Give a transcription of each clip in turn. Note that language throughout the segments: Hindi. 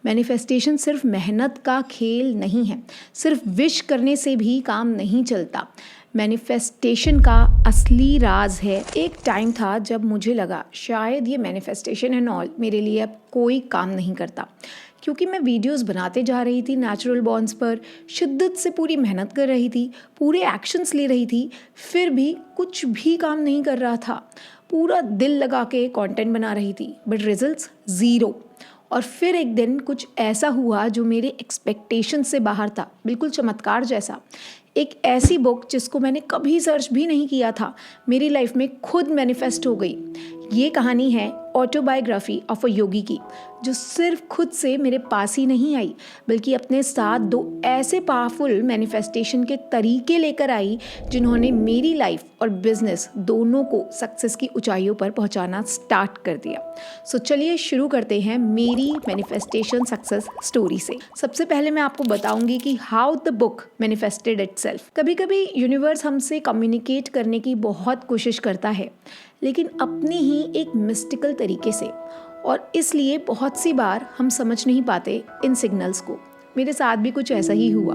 मैनिफेस्टेशन सिर्फ मेहनत का खेल नहीं है, सिर्फ विश करने से भी काम नहीं चलता। मैनिफेस्टेशन का असली राज है। एक टाइम था जब मुझे लगा शायद ये मैनिफेस्टेशन एंड ऑल मेरे लिए अब कोई काम नहीं करता, क्योंकि मैं वीडियोस बनाते जा रही थी नेचुरल बॉन्ड्स पर, शिद्दत से पूरी मेहनत कर रही थी, पूरे एक्शंस ले रही थी, फिर भी कुछ भी काम नहीं कर रहा था। पूरा दिल लगा के कंटेंट बना रही थी, बट रिजल्ट्स ज़ीरो। और फिर एक दिन कुछ ऐसा हुआ जो मेरे एक्सपेक्टेशन से बाहर था, बिल्कुल चमत्कार जैसा। एक ऐसी बुक जिसको मैंने कभी सर्च भी नहीं किया था, मेरी लाइफ में खुद मैनिफेस्ट हो गई। ये कहानी है ऑटोबायोग्राफी ऑफ अ योगी की, जो सिर्फ खुद से मेरे पास ही नहीं आई, बल्कि अपने साथ दो ऐसे पावरफुल मैनिफेस्टेशन के तरीके लेकर आई जिन्होंने मेरी लाइफ और बिजनेस दोनों को सक्सेस की ऊंचाइयों पर पहुंचाना स्टार्ट कर दिया। सो चलिए शुरू करते हैं मेरी मैनिफेस्टेशन सक्सेस स्टोरी से। सबसे पहले मैं आपको बताऊंगी कि how the book manifested itself. कभी कभी यूनिवर्स हमसे कम्युनिकेट करने की बहुत कोशिश करता है, लेकिन अपनी ही एक मिस्टिकल तरीके से, और इसलिए बहुत सी बार हम समझ नहीं पाते इन सिग्नल्स को। मेरे साथ भी कुछ ऐसा ही हुआ।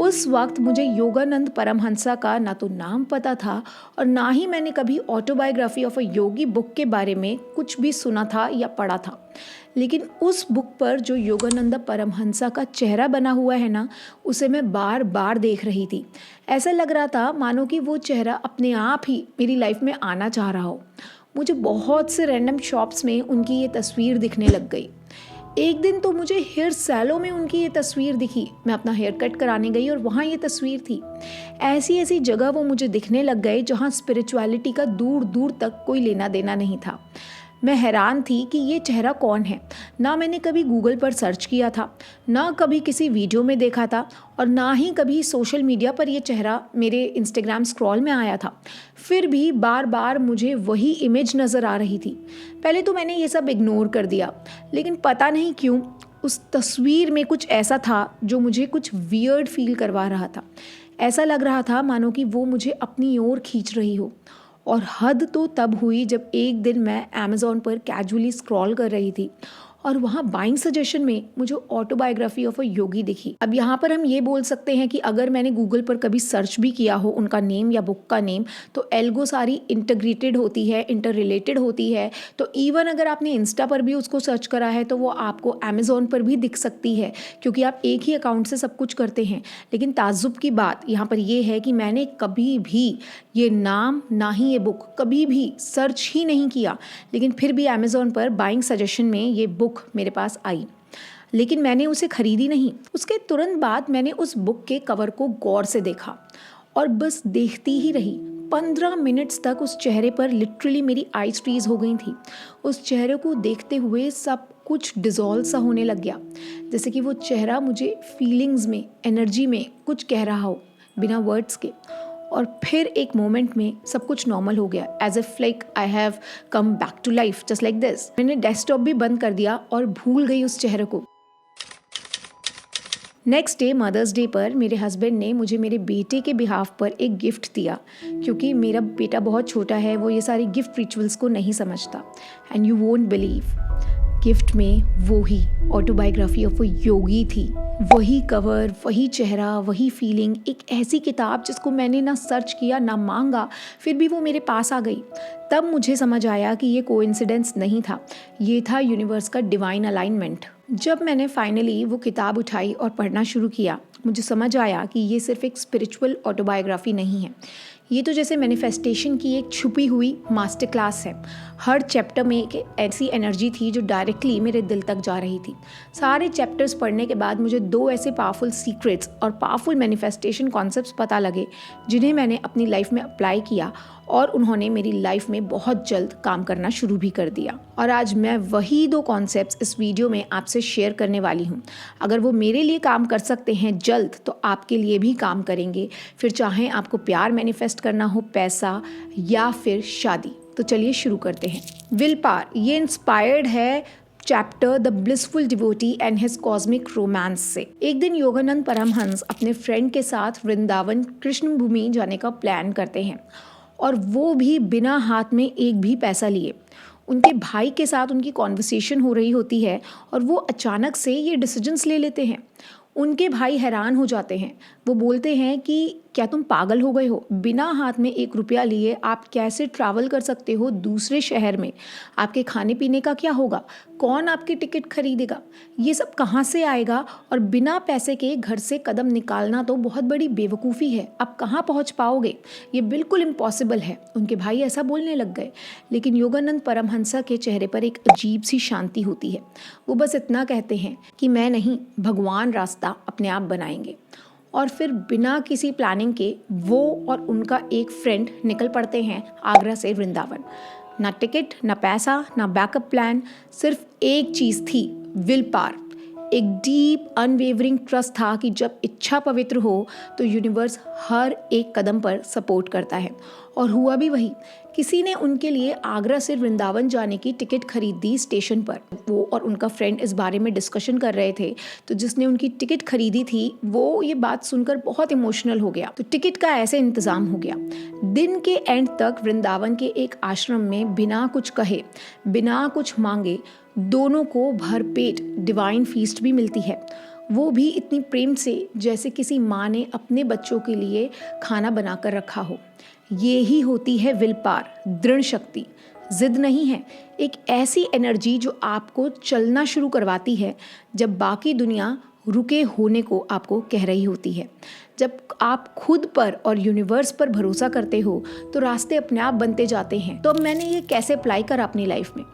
उस वक्त मुझे योगानंद परमहंसा का ना तो नाम पता था और ना ही मैंने कभी autobiography of a Yogi book के बारे में कुछ भी सुना था या पढ़ा था। लेकिन उस बुक पर जो योगानंद परमहंसा का चेहरा बना हुआ है ना, उसे मैं बार बार देख रही थी। ऐसा लग रहा था मानो कि वो चेहरा अपने आप ही मेरी लाइफ में आना चाह रहा हो। मुझे बहुत से रैंडम शॉप्स में उनकी ये तस्वीर दिखने लग गई। एक दिन तो मुझे हेयर सैलो में उनकी ये तस्वीर दिखी। मैं अपना हेयर कट कराने गई और वहाँ ये तस्वीर थी। ऐसी ऐसी जगह वो मुझे दिखने लग गए जहाँ स्पिरिचुअलिटी का दूर दूर तक कोई लेना देना नहीं था। मैं हैरान थी कि ये चेहरा कौन है। ना मैंने कभी गूगल पर सर्च किया था, ना कभी किसी वीडियो में देखा था, और ना ही कभी सोशल मीडिया पर ये चेहरा मेरे इंस्टाग्राम स्क्रॉल में आया था। फिर भी बार बार मुझे वही इमेज नज़र आ रही थी। पहले तो मैंने ये सब इग्नोर कर दिया, लेकिन पता नहीं क्यों उस तस्वीर में कुछ ऐसा था जो मुझे कुछ वियर्ड फील करवा रहा था। ऐसा लग रहा था मानो कि वो मुझे अपनी ओर खींच रही हो। और हद तो तब हुई जब एक दिन मैं अमेज़ॉन पर कैजुअली स्क्रॉल कर रही थी और वहाँ बाइंग सजेशन में मुझे ऑटोबायोग्राफी ऑफ अ योगी दिखी। अब यहाँ पर हम ये बोल सकते हैं कि अगर मैंने गूगल पर कभी सर्च भी किया हो उनका नेम या बुक का नेम, तो एल्गो सारी इंटीग्रेटेड होती है, इंटर रिलेटेड होती है। तो इवन अगर आपने इंस्टा पर भी उसको सर्च करा है तो वो आपको अमेज़ॉन पर भी दिख सकती है, क्योंकि आप एक ही अकाउंट से सब कुछ करते हैं। लेकिन ताज्जुब की बात यहाँ पर यह है कि मैंने कभी भी ये नाम ना ही ये बुक कभी भी सर्च ही नहीं किया, लेकिन फिर भी अमेज़ॉन पर बाइंग सजेशन में ये बुक मेरे पास आई। लेकिन मैंने उसे खरीदी नहीं। उसके तुरंत बाद मैंने उस बुक के कवर को गौर से देखा और बस देखती ही रही। 15 मिनट्स तक उस चेहरे पर लिटरली मेरी आईज फ्रीज हो गई थी। उस चेहरे को देखते हुए सब कुछ डिज़ोल्व सा होने लग गया, जैसे कि वो चेहरा मुझे फीलिंग्स में, एनर्जी में कुछ कह रहा हो बिना वर्ड्स के। और फिर एक मोमेंट में सब कुछ नॉर्मल हो गया, as if like I have come back to life just like this. मैंने डेस्कटॉप भी बंद कर दिया और भूल गई उस चेहरे को। नेक्स्ट डे मदर्स डे पर मेरे हस्बैंड ने मुझे मेरे बेटे के बिहाफ पर एक गिफ्ट दिया, क्योंकि मेरा बेटा बहुत छोटा है, वो ये सारी गिफ्ट रिचुअल्स को नहीं समझता। And you won't believe, gift में वो ही ऑटोबायोग्राफी ऑफ अ योगी थी। वही कवर, वही चेहरा, वही फीलिंग। एक ऐसी किताब जिसको मैंने ना सर्च किया ना मांगा, फिर भी वो मेरे पास आ गई। तब मुझे समझ आया कि ये कोइंसिडेंस नहीं था, ये था यूनिवर्स का डिवाइन अलाइनमेंट। जब मैंने फाइनली वो किताब उठाई और पढ़ना शुरू किया, मुझे समझ आया कि ये सिर्फ एक स्पिरिचुअल ऑटोबायोग्राफी नहीं है, ये तो जैसे मैनिफेस्टेशन की एक छुपी हुई मास्टर क्लास है। हर चैप्टर में एक ऐसी एनर्जी थी जो डायरेक्टली मेरे दिल तक जा रही थी। सारे चैप्टर्स पढ़ने के बाद मुझे 2 ऐसे पावरफुल सीक्रेट्स और पावरफुल मैनिफेस्टेशन कॉन्सेप्ट्स पता लगे, जिन्हें मैंने अपनी लाइफ में अप्लाई किया और उन्होंने मेरी लाइफ में बहुत जल्द काम करना शुरू भी कर दिया। और आज मैं वही 2 कॉन्सेप्ट्स इस वीडियो में आपसे शेयर करने वाली हूँ। अगर वो मेरे लिए काम कर सकते हैं जल्द, तो आपके लिए भी काम करेंगे। फिर चाहे आपको प्यार मैनिफेस्ट करना हो, पैसा या फिर शादी। तो चलिए शुरू करते हैं। विल पावर, ये इंस्पायर्ड है chapter the blissful devotee and his cosmic romance से। एक दिन योगानंद परमहंस अपने फ्रेंड के साथ वृंदावन कृष्ण भूमि जाने का प्लान करते हैं, और वो भी बिना हाथ में एक भी पैसा लिए। उनके भाई के साथ उनकी कॉन्वर्सेशन हो रही होती है और वो अचानक से ये डिसीजंस ले लेते हैं। उनके भाई हैरान हो जाते हैं। वो बोलते हैं कि क्या तुम पागल हो गए हो? बिना हाथ में 1 रुपया लिए आप कैसे ट्रैवल कर सकते हो दूसरे शहर में? आपके खाने पीने का क्या होगा? कौन आपकी टिकट खरीदेगा? ये सब कहाँ से आएगा? और बिना पैसे के घर से कदम निकालना तो बहुत बड़ी बेवकूफ़ी है। आप कहाँ पहुँच पाओगे? ये बिल्कुल इम्पॉसिबल है। उनके भाई ऐसा बोलने लग गए, लेकिन योगानंद परमहंसा के चेहरे पर एक अजीब सी शांति होती है। वो बस इतना कहते हैं कि मैं नहीं, भगवान रास्ता अपने आप बनाएंगे। और फिर बिना किसी प्लानिंग के वो और उनका एक फ्रेंड निकल पड़ते हैं आगरा से वृंदावन। ना टिकट, ना पैसा, ना बैकअप प्लान, सिर्फ एक चीज़ थी, विल पावर। एक डीप अनवेवरिंग ट्रस्ट था कि जब इच्छा पवित्र हो तो यूनिवर्स हर एक कदम पर सपोर्ट करता है। और हुआ भी वही। किसी ने उनके लिए आगरा से वृंदावन जाने की टिकट खरीद दी स्टेशन पर। वो और उनका फ्रेंड इस बारे में डिस्कशन कर रहे थे, तो जिसने उनकी टिकट खरीदी थी वो ये बात सुनकर बहुत इमोशनल हो गया। तो टिकट का ऐसे इंतज़ाम हो गया। दिन के एंड तक वृंदावन के एक आश्रम में बिना कुछ कहे, बिना कुछ मांगे, दोनों को भरपेट डिवाइन फीस्ट भी मिलती है। वो भी इतनी प्रेम से जैसे किसी माँ ने अपने बच्चों के लिए खाना बनाकर रखा हो। ये ही होती है विल पावर, दृढ़ शक्ति। जिद नहीं है, एक ऐसी एनर्जी जो आपको चलना शुरू करवाती है जब बाकी दुनिया रुके होने को आपको कह रही होती है। जब आप खुद पर और यूनिवर्स पर भरोसा करते हो तो रास्ते अपने आप बनते जाते हैं। तो अब मैंने ये कैसे अप्लाई करा अपनी लाइफ में?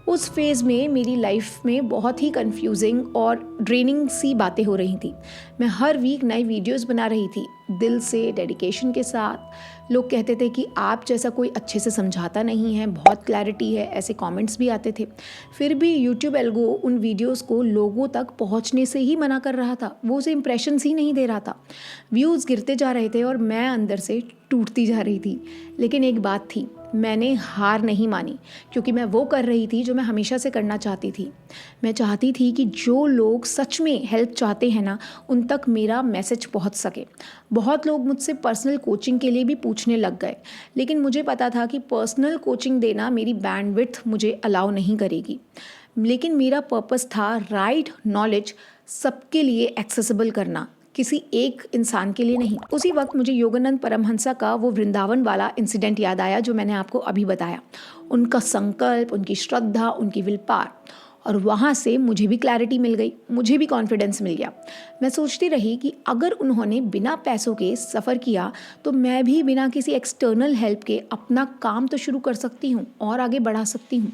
उस फेज़ में मेरी लाइफ में बहुत ही कंफ्यूजिंग और ड्रेनिंग सी बातें हो रही थी। मैं हर वीक नई वीडियोस बना रही थी, दिल से, डेडिकेशन के साथ। लोग कहते थे कि आप जैसा कोई अच्छे से समझाता नहीं है, बहुत क्लैरिटी है, ऐसे कमेंट्स भी आते थे। फिर भी यूट्यूब एल्गो उन वीडियोस को लोगों तक पहुंचने से ही मना कर रहा था। वो उसे इम्प्रेशंस ही नहीं दे रहा था। व्यूज़ गिरते जा रहे थे और मैं अंदर से टूटती जा रही थी। लेकिन एक बात थी, मैंने हार नहीं मानी, क्योंकि मैं वो कर रही थी जो मैं हमेशा से करना चाहती थी। मैं चाहती थी कि जो लोग सच में हेल्प चाहते हैं ना, उन तक मेरा मैसेज पहुंच सके। बहुत लोग मुझसे पर्सनल कोचिंग के लिए भी पूछने लग गए, लेकिन मुझे पता था कि पर्सनल कोचिंग देना मेरी बैंडविड्थ मुझे अलाउ नहीं करेगी। लेकिन मेरा पर्पस था राइट नॉलेज सबके लिए एक्सेसिबल करना, किसी एक इंसान के लिए नहीं। उसी वक्त मुझे योगानंद परमहंसा का वो वृंदावन वाला इंसिडेंट याद आया जो मैंने आपको अभी बताया। उनका संकल्प, उनकी श्रद्धा, उनकी विल पावर, और वहाँ से मुझे भी क्लैरिटी मिल गई, मुझे भी कॉन्फिडेंस मिल गया। मैं सोचती रही कि अगर उन्होंने बिना पैसों के सफ़र किया तो मैं भी बिना किसी एक्सटर्नल हेल्प के अपना काम तो शुरू कर सकती हूँ और आगे बढ़ा सकती हूँ।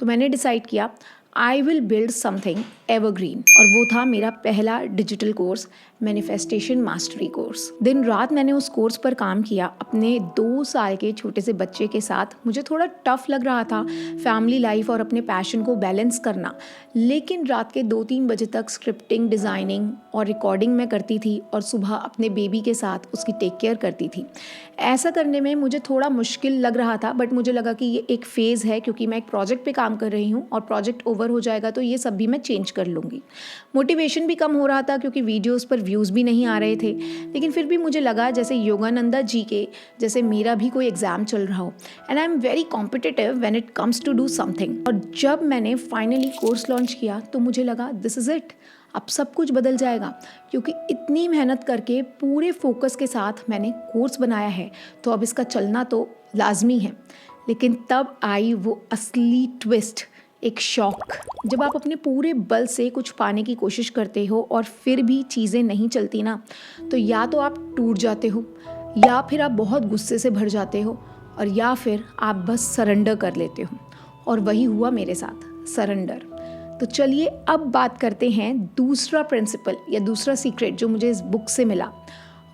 तो मैंने डिसाइड किया, I will build something evergreen, और वो था मेरा पहला digital course, manifestation mastery course. दिन रात मैंने उस कोर्स पर काम किया अपने 2 साल के छोटे से बच्चे के साथ। मुझे थोड़ा टफ लग रहा था फैमिली लाइफ और अपने पैशन को बैलेंस करना, लेकिन रात के 2-3 बजे तक स्क्रिप्टिंग, डिज़ाइनिंग और रिकॉर्डिंग मैं करती थी और सुबह अपने बेबी के साथ उसकी टेक केयर करती थी। ऐसा करने में मुझे थोड़ा मुश्किल लग रहा था, बट मुझे लगा कि ये एक फ़ेज़ है, क्योंकि मैं एक प्रोजेक्ट पे काम कर रही हूँ और प्रोजेक्ट ओवर हो जाएगा तो ये सब भी मैं चेंज कर लूँगी। मोटिवेशन भी कम हो रहा था क्योंकि वीडियोस पर व्यूज़ भी नहीं आ रहे थे, लेकिन फिर भी मुझे लगा जैसे योगानंदा जी के जैसे मेरा भी कोई एग्ज़ाम चल रहा हो, and I am very competitive when it comes to do something. और जब मैंने फाइनली कोर्स लॉन्च किया तो मुझे लगा दिस इज़ इट, अब सब कुछ बदल जाएगा, क्योंकि इतनी मेहनत करके पूरे फोकस के साथ मैंने कोर्स बनाया है तो अब इसका चलना तो लाजमी है। लेकिन तब आई वो असली ट्विस्ट, एक शॉक। जब आप अपने पूरे बल से कुछ पाने की कोशिश करते हो और फिर भी चीज़ें नहीं चलती ना, तो या तो आप टूट जाते हो, या फिर आप बहुत गुस्से से भर जाते हो, और या फिर आप बस सरेंडर कर लेते हो। और वही हुआ मेरे साथ, सरेंडर। तो चलिए अब बात करते हैं दूसरा प्रिंसिपल या दूसरा सीक्रेट जो मुझे इस बुक से मिला,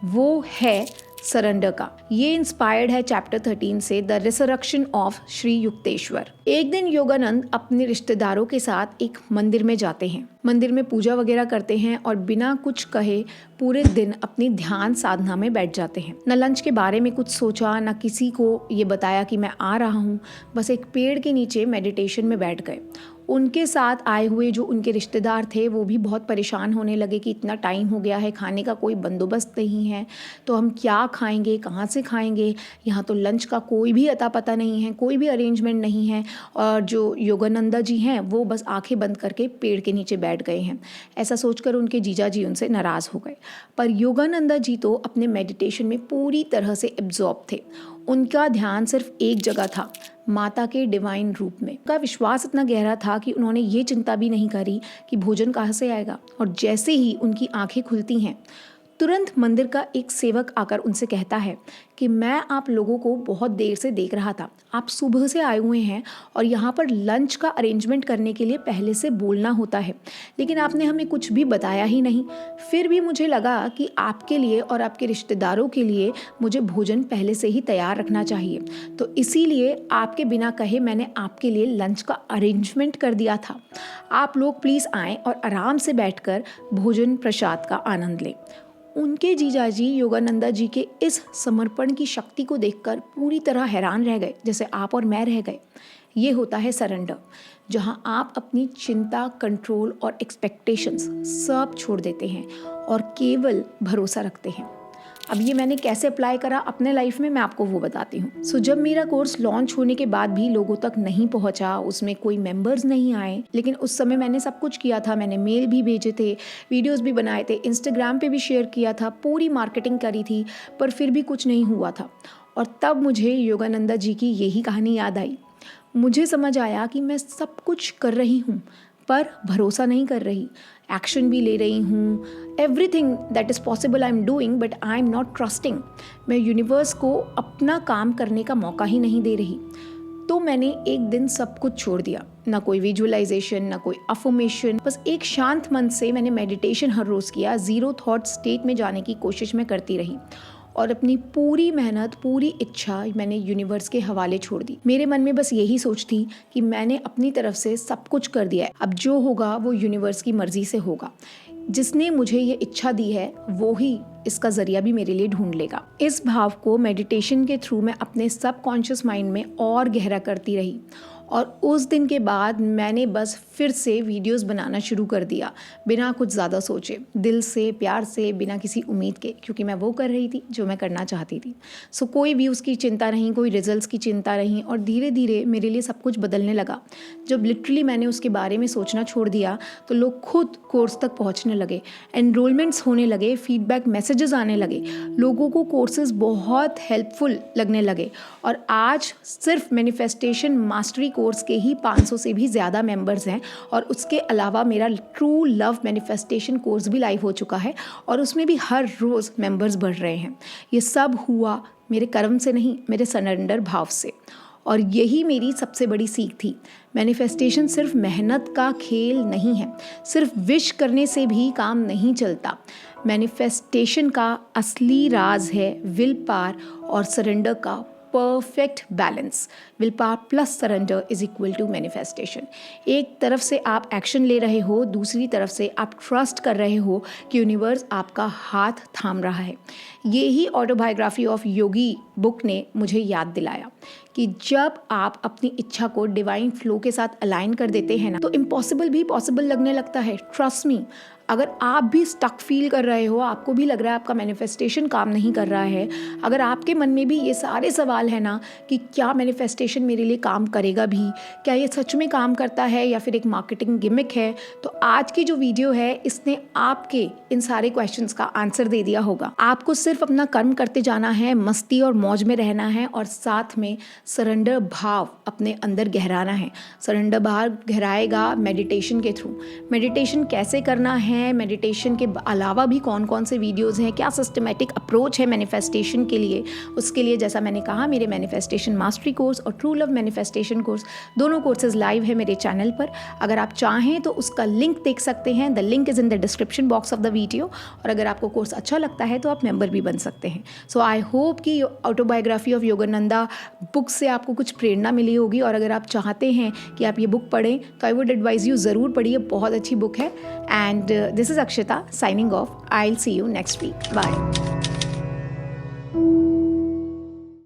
वो है सरेंडर का। ये इंस्पायर्ड है चैप्टर 13 से, the resurrection of Shri Yukteswar. एक दिन योगानंद अपने रिश्तेदारों के साथ एक मंदिर में जाते हैं। मंदिर में पूजा वगैरह करते हैं और बिना कुछ कहे पूरे दिन अपनी ध्यान साधना में बैठ जाते हैं। न लंच के बारे में कुछ सोचा, न किसी को ये बताया कि मैं आ रहा हूँ, बस एक पेड़ के नीचे मेडिटेशन में बैठ गए। उनके साथ आए हुए जो उनके रिश्तेदार थे वो भी बहुत परेशान होने लगे कि इतना टाइम हो गया है, खाने का कोई बंदोबस्त नहीं है, तो हम क्या खाएंगे, कहाँ से खाएंगे, यहाँ तो लंच का कोई भी अता पता नहीं है, कोई भी अरेंजमेंट नहीं है। और जो योगानंदा जी हैं वो बस आंखें बंद करके पेड़ के नीचे बैठ गए हैं। ऐसा सोचकर उनके जीजा जी उनसे नाराज़ हो गए। पर योगानंदा जी तो अपने मेडिटेशन में पूरी तरह से एब्जॉर्ब थे। उनका ध्यान सिर्फ एक जगह था, माता के डिवाइन रूप में। उनका विश्वास इतना गहरा था कि उन्होंने ये चिंता भी नहीं करी कि भोजन कहाँ से आएगा। और जैसे ही उनकी आंखें खुलती हैं, तुरंत मंदिर का एक सेवक आकर उनसे कहता है कि मैं आप लोगों को बहुत देर से देख रहा था, आप सुबह से आए हुए हैं और यहाँ पर लंच का अरेंजमेंट करने के लिए पहले से बोलना होता है, लेकिन आपने हमें कुछ भी बताया ही नहीं। फिर भी मुझे लगा कि आपके लिए और आपके रिश्तेदारों के लिए मुझे भोजन पहले से ही तैयार रखना चाहिए, तो इसीलिए आपके बिना कहे मैंने आपके लिए लंच का अरेंजमेंट कर दिया था। आप लोग प्लीज़ आएँ और आराम से बैठकर भोजन प्रसाद का आनंद लें। उनके जीजाजी योगानंदा जी के इस समर्पण की शक्ति को देखकर पूरी तरह हैरान रह गए, जैसे आप और मैं रह गए। ये होता है सरेंडर, जहाँ आप अपनी चिंता, कंट्रोल और एक्सपेक्टेशंस सब छोड़ देते हैं और केवल भरोसा रखते हैं। अब ये मैंने कैसे अप्लाई करा अपने लाइफ में, मैं आपको वो बताती हूँ। सो जब मेरा कोर्स लॉन्च होने के बाद भी लोगों तक नहीं पहुँचा, उसमें कोई मेंबर्स नहीं आए, लेकिन उस समय मैंने सब कुछ किया था। मैंने मेल भी भेजे थे, वीडियोस भी बनाए थे, इंस्टाग्राम पे भी शेयर किया था, पूरी मार्केटिंग करी थी, पर फिर भी कुछ नहीं हुआ था। और तब मुझे योगानंदा जी की यही कहानी याद आई। मुझे समझ आया कि मैं सब कुछ कर रही हूँ पर भरोसा नहीं कर रही, एक्शन भी ले रही हूँ, everything that is possible I am doing, but I am not trusting. मैं यूनिवर्स को अपना काम करने का मौका ही नहीं दे रही। तो मैंने एक दिन सब कुछ छोड़ दिया, ना कोई विजुअलाइजेशन, ना कोई अफर्मेशन, बस एक शांत मन से मैंने मेडिटेशन हर रोज़ किया। ज़ीरो थॉट स्टेट में जाने की कोशिश मैं करती रही और अपनी पूरी मेहनत, पूरी इच्छा मैंने यूनिवर्स के हवाले छोड़ दी। मेरे मन में बस यही सोच थी कि मैंने अपनी तरफ से सब कुछ कर दिया है, अब जो होगा वो यूनिवर्स की मर्जी से होगा। जिसने मुझे ये इच्छा दी है वो ही इसका ज़रिया भी मेरे लिए ढूंढ लेगा। इस भाव को मेडिटेशन के थ्रू मैं अपने सबकॉन्शियस माइंड में और गहरा करती रही और उस दिन के बाद मैंने बस फिर से वीडियोस बनाना शुरू कर दिया, बिना कुछ ज़्यादा सोचे, दिल से, प्यार से, बिना किसी उम्मीद के, क्योंकि मैं वो कर रही थी जो मैं करना चाहती थी। सो कोई व्यूज़ की चिंता नहीं, कोई रिजल्ट्स की चिंता नहीं। और धीरे धीरे मेरे लिए सब कुछ बदलने लगा। जब लिटरली मैंने उसके बारे में सोचना छोड़ दिया तो लोग खुद कोर्स तक पहुँचने लगे, एनरोलमेंट्स होने लगे, फीडबैक मैसेजेस आने लगे, लोगों को कोर्सेज बहुत हेल्पफुल लगने लगे। और आज सिर्फ मैनिफेस्टेशन मास्टरी कोर्स के ही 500 से भी ज़्यादा मेंबर्स हैं और उसके अलावा मेरा ट्रू लव मैनिफेस्टेशन कोर्स भी लाइव हो चुका है और उसमें भी हर रोज़ मेंबर्स बढ़ रहे हैं। ये सब हुआ मेरे कर्म से नहीं, मेरे सरेंडर भाव से। और यही मेरी सबसे बड़ी सीख थी। मैनिफेस्टेशन सिर्फ मेहनत का खेल नहीं है, सिर्फ विश करने से भी काम नहीं चलता। मैनिफेस्टेशन का असली राज है विल पावर और सरेंडर का perfect balance. Willpower plus surrender is equal to manifestation. एक तरफ से आप एक्शन ले रहे हो, दूसरी तरफ से आप ट्रस्ट कर रहे हो कि यूनिवर्स आपका हाथ थाम रहा है। ये ही ऑटोबायोग्राफी ऑफ योगी बुक ने मुझे याद दिलाया कि जब आप अपनी इच्छा को डिवाइन फ्लो के साथ अलाइन कर देते हैं ना, तो इम्पॉसिबल भी पॉसिबल लगने लगता है। ट्रस्ट मी, अगर आप भी स्टक फील कर रहे हो, आपको भी लग रहा है आपका मैनिफेस्टेशन काम नहीं कर रहा है, अगर आपके मन में भी ये सारे सवाल है ना कि क्या मैनिफेस्टेशन मेरे लिए काम करेगा भी, क्या ये सच में काम करता है या फिर एक मार्केटिंग गिमिक है, तो आज की जो वीडियो है इसने आपके इन सारे क्वेश्चंस का आंसर दे दिया होगा। आपको सिर्फ अपना कर्म करते जाना है, मस्ती और मौज में रहना है और साथ में सरेंडर भाव अपने अंदर गहराना है। सरेंडर भाव गहराएगा मेडिटेशन के थ्रू। मेडिटेशन कैसे करना है, मेडिटेशन के अलावा भी कौन कौन से वीडियोस हैं, क्या सिस्टमैटिक अप्रोच है मैनिफेस्टेशन के लिए, उसके लिए जैसा मैंने कहा मेरे मैनिफेस्टेशन मास्टरी कोर्स और ट्रू लव मैनिफेस्टेशन कोर्स दोनों कोर्सेज लाइव है मेरे चैनल पर। अगर आप चाहें तो उसका लिंक देख सकते हैं, the link is in the description box of the video. और अगर आपको कोर्स अच्छा लगता है तो आप मेंबर भी बन सकते हैं। सो आई होप कि ऑटोबायोग्राफी ऑफ योगानंदा बुक से आपको कुछ प्रेरणा मिली होगी और अगर आप चाहते हैं कि आप ये बुक पढ़ें तो आई वुड एडवाइज़ यू ज़रूर पढ़िए, बहुत अच्छी बुक है। And this is Akshata signing off. I'll see you next week. Bye.